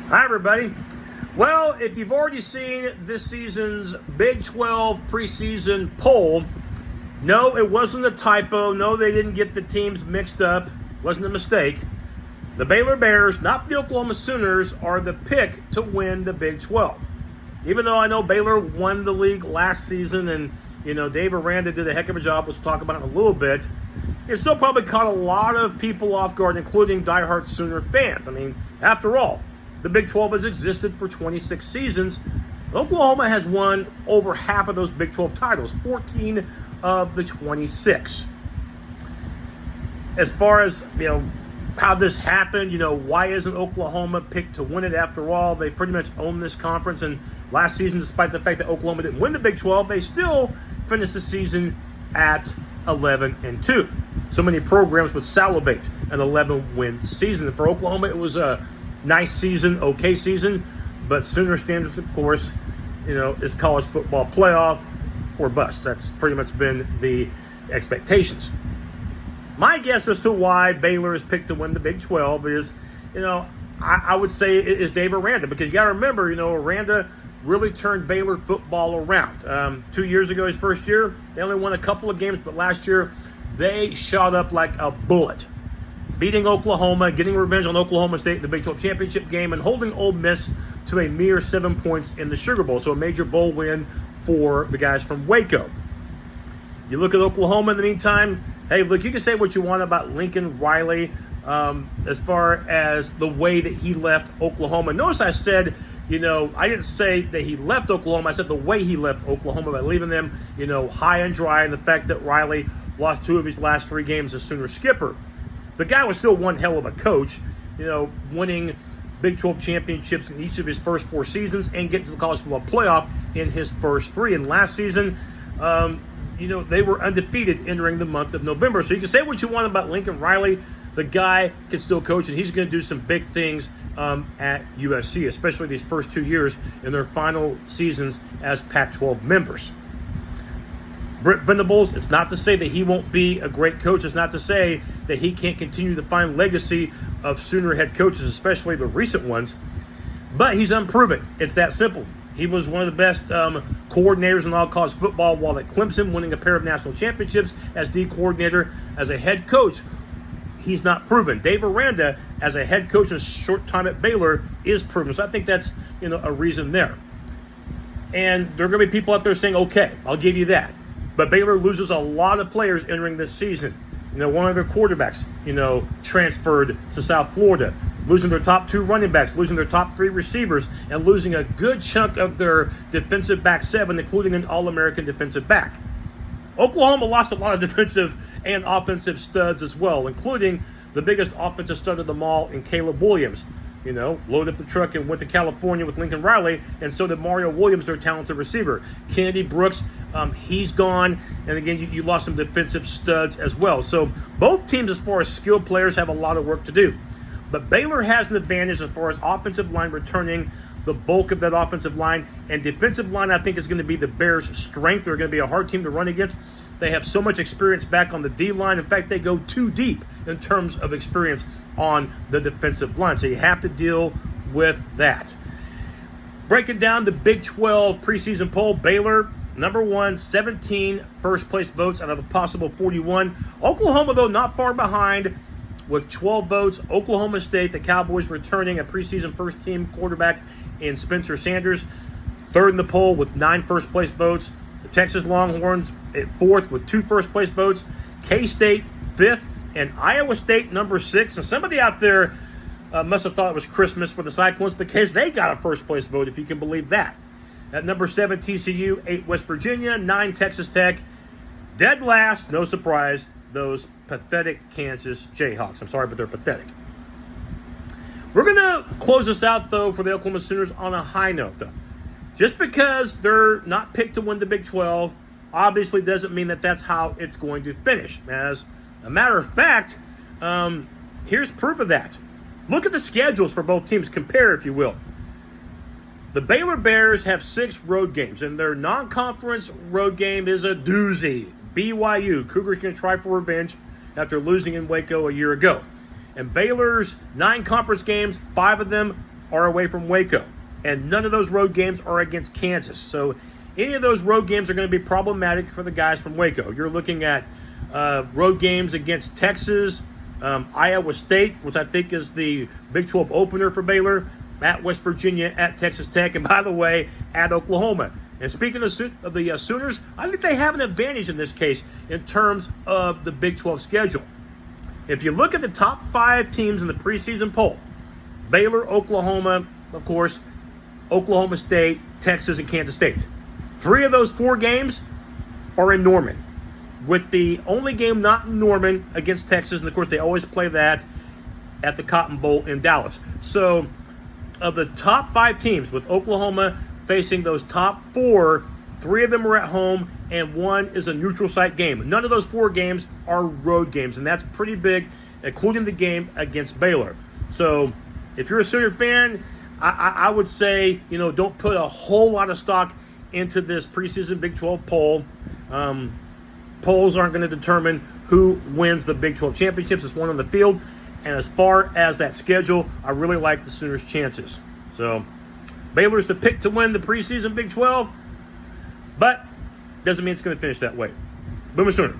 Hi, everybody. Well, if you've already seen this season's Big 12 preseason poll, no, it wasn't a typo. No, they didn't get the teams mixed up. It wasn't a mistake. The Baylor Bears, not the Oklahoma Sooners, are the pick to win the Big 12. Even though I know Baylor won the league last season and, Dave Aranda did a heck of a job. We'll talk about it in a little bit. It still probably caught a lot of people off guard, including diehard Sooner fans. I mean, after all, the Big 12 has existed for 26 seasons. Oklahoma has won over half of those Big 12 titles, 14 of the 26. As far as, how this happened, why isn't Oklahoma picked to win it? After all, they pretty much own this conference. And last season, despite the fact that Oklahoma didn't win the Big 12, they still finished the season at 11-2. So many programs would salivate an 11-win season. And for Oklahoma, it was a nice season, okay season, but Sooner standards, of course, is college football playoff or bust. That's pretty much been the expectations. My guess as to why Baylor is picked to win the Big 12 is, I would say it is Dave Aranda, because you got to remember, Aranda really turned Baylor football around. 2 years ago, his first year, they only won a couple of games, but last year they shot up like a bullet, beating Oklahoma, getting revenge on Oklahoma State in the Big 12 championship game, and holding Ole Miss to a mere 7 points in the Sugar Bowl. So a major bowl win for the guys from Waco. You look at Oklahoma in the meantime. Hey, look, you can say what you want about Lincoln Riley as far as the way that he left Oklahoma. Notice I said, I didn't say that he left Oklahoma. I said the way he left Oklahoma by leaving them, high and dry, and the fact that Riley lost 2 of his last 3 games as Sooner skipper. The guy was still one hell of a coach, winning Big 12 championships in each of his first 4 seasons and getting to the college football playoff in his first 3. And last season, they were undefeated entering the month of November. So you can say what you want about Lincoln Riley. The guy can still coach, and he's going to do some big things at USC, especially these first 2 years in their final seasons as Pac-12 members. Brent Venables, it's not to say that he won't be a great coach. It's not to say that he can't continue to find legacy of Sooner head coaches, especially the recent ones. But he's unproven. It's that simple. He was one of the best coordinators in all college football while at Clemson, winning a pair of national championships as D coordinator. As a head coach, he's not proven. Dave Aranda, as a head coach in a short time at Baylor, is proven. So I think that's a reason there. And there are going to be people out there saying, okay, I'll give you that. But Baylor loses a lot of players entering this season. One of their quarterbacks, transferred to South Florida, losing their top 2 running backs, losing their top 3 receivers, and losing a good chunk of their defensive back 7, including an All-American defensive back. Oklahoma lost a lot of defensive and offensive studs as well, including the biggest offensive stud of them all in Caleb Williams. Loaded up the truck and went to California with Lincoln Riley, and so did Mario Williams, their talented receiver. Kennedy Brooks, he's gone, and again, you lost some defensive studs as well. So both teams, as far as skilled players, have a lot of work to do. But Baylor has an advantage as far as offensive line returning the bulk of that offensive line, and defensive line, I think, is going to be the Bears' strength. They're going to be a hard team to run against. They have so much experience back on the D-line. In fact, they go too deep in terms of experience on the defensive line. So you have to deal with that. Breaking down the Big 12 preseason poll, Baylor, number 1, 17 first-place votes out of a possible 41. Oklahoma, though, not far behind with 12 votes. Oklahoma State, the Cowboys, returning a preseason first-team quarterback in Spencer Sanders, 3rd in the poll with 9 first-place votes. The Texas Longhorns at 4th with 2 first-place votes. K-State 5th, and Iowa State number 6. And somebody out there must have thought it was Christmas for the Cyclones because they got a first-place vote, if you can believe that. At number 7, TCU, 8, West Virginia, 9, Texas Tech. Dead last, no surprise, those pathetic Kansas Jayhawks. I'm sorry, but they're pathetic. We're going to close this out, though, for the Oklahoma Sooners on a high note, though. Just because they're not picked to win the Big 12 obviously doesn't mean that that's how it's going to finish. As a matter of fact, here's proof of that. Look at the schedules for both teams. Compare, if you will. The Baylor Bears have 6 road games, and their non-conference road game is a doozy. BYU. Cougars can try for revenge after losing in Waco a year ago. And Baylor's 9 conference games, 5 of them are away from Waco. And none of those road games are against Kansas. So any of those road games are going to be problematic for the guys from Waco. You're looking at road games against Texas, Iowa State, which I think is the Big 12 opener for Baylor, at West Virginia, at Texas Tech, and by the way, at Oklahoma. And speaking of the Sooners, I think they have an advantage in this case in terms of the Big 12 schedule. If you look at the top 5 teams in the preseason poll, Baylor, Oklahoma, of course, Oklahoma State, Texas, and Kansas State. 3 of those 4 games are in Norman, with the only game not in Norman against Texas, and of course they always play that at the Cotton Bowl in Dallas. So of the top 5 teams, with Oklahoma facing those top 4, 3 of them are at home, and 1 is a neutral site game. None of those 4 games are road games, and that's pretty big, including the game against Baylor. So if you're a Sooner fan, I would say, don't put a whole lot of stock into this preseason Big 12 poll. Polls aren't going to determine who wins the Big 12 championships. It's one on the field. And as far as that schedule, I really like the Sooners' chances. So Baylor's the pick to win the preseason Big 12, but doesn't mean it's going to finish that way. Boomer Sooner.